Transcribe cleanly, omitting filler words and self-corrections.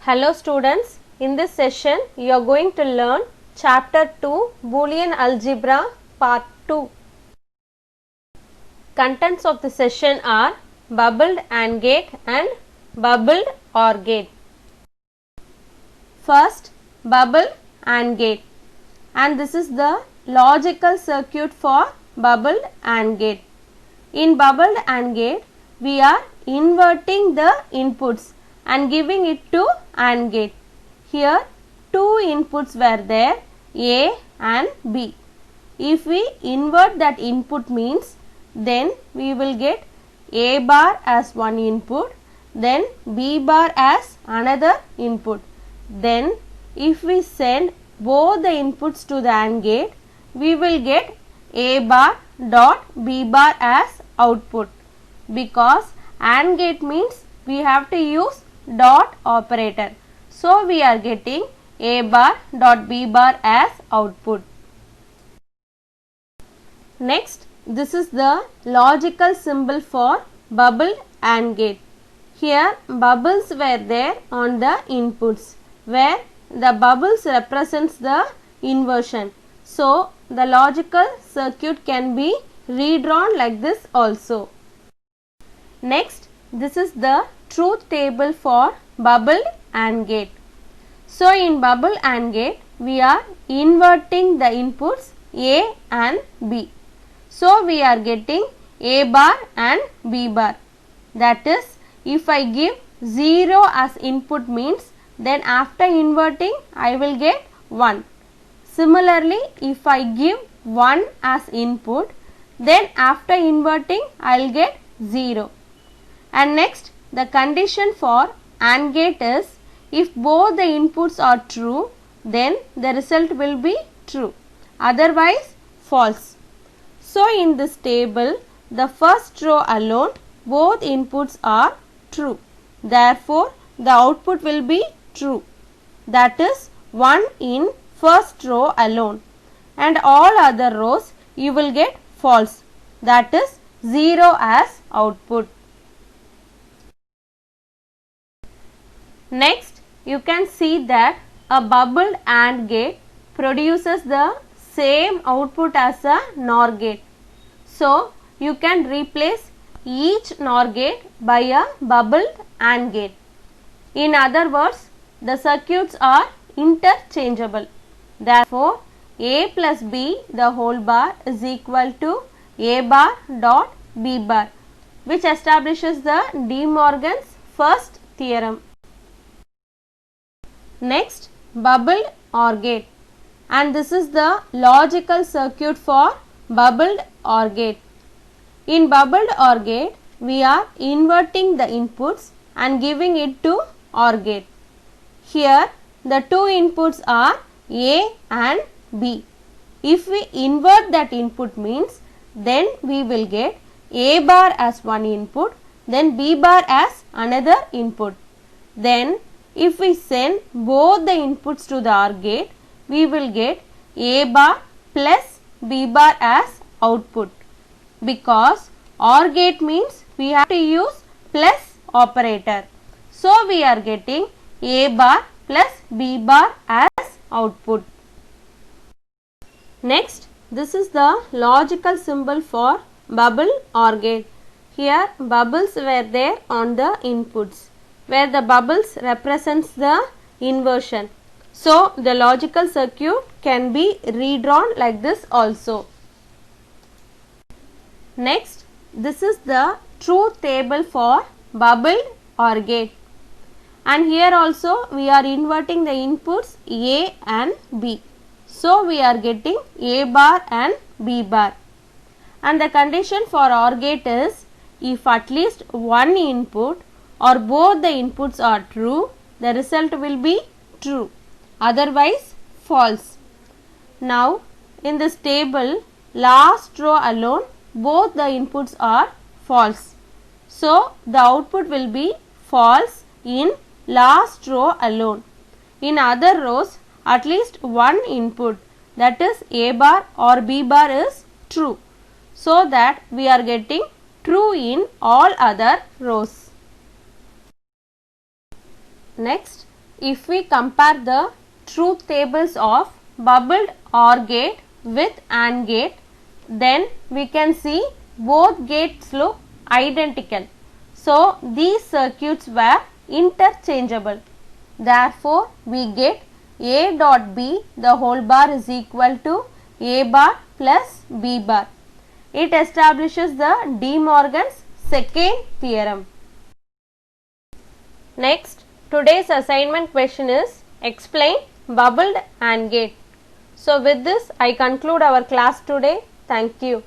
Hello students, in this session you are going to learn chapter 2 Boolean Algebra part 2. Contents of the session are bubbled AND gate and bubbled OR gate. First, bubble AND gate, and this is the logical circuit for bubbled AND gate. In bubbled AND gate, we are inverting the inputs and giving it to AND gate. Here two inputs were there, A and B. If we invert that input means then we will get A bar as one input, then B bar as another input. Then if we send both the inputs to the AND gate, we will get A bar dot B bar as output, because AND gate means we have to use dot operator. So we are getting A bar dot B bar as output. Next, this is the logical symbol for bubbled AND gate. Here bubbles were there on the inputs, where the bubbles represents the inversion. So the logical circuit can be redrawn like this also. Next, this is the truth table for bubbled AND gate. So in bubble AND gate, we are inverting the inputs A and B. So we are getting A bar and B bar. That is, if I give 0 as input means then after inverting I will get 1. Similarly, if I give 1 as input, then after inverting I will get 0. And next, the condition for AND gate is if both the inputs are true, then the result will be true, otherwise false. So in this table, the first row alone both inputs are true. Therefore, the output will be true. That is 1 in first row alone, and all other rows you will get false. That is 0 as output. Next, you can see that a bubbled AND gate produces the same output as a NOR gate. So, you can replace each NOR gate by a bubbled AND gate. In other words, the circuits are interchangeable. Therefore, A plus B the whole bar is equal to A bar dot B bar, which establishes the De Morgan's first theorem. Next, bubbled OR gate, and this is the logical circuit for bubbled OR gate. In bubbled OR gate, we are inverting the inputs and giving it to OR gate. Here the two inputs are A and B. If we invert that input means then we will get A bar as one input, then B bar as another input. Then if we send both the inputs to the OR gate, we will get A bar plus B bar as output, because OR gate means we have to use plus operator. So we are getting A bar plus B bar as output. Next, this is the logical symbol for bubble OR gate. Here bubbles were there on the inputs, where the bubbles represents the inversion. So the logical circuit can be redrawn like this also. Next, this is the truth table for bubbled OR gate, and here also we are inverting the inputs A and B. So we are getting A bar and B bar, and the condition for OR gate is if at least one input or both the inputs are true, the result will be true, otherwise false. Now in this table, last row alone both the inputs are false. So the output will be false in last row alone. In other rows, at least one input, that is A bar or B bar is true, so that we are getting true in all other rows. Next, if we compare the truth tables of bubbled OR gate with AND gate, then we can see both gates look identical. So, these circuits were interchangeable. Therefore, we get A dot B the whole bar is equal to A bar plus B bar. It establishes the De Morgan's second theorem. Next, today's assignment question is explain bubbled AND gate. So, with this I conclude our class today. Thank you.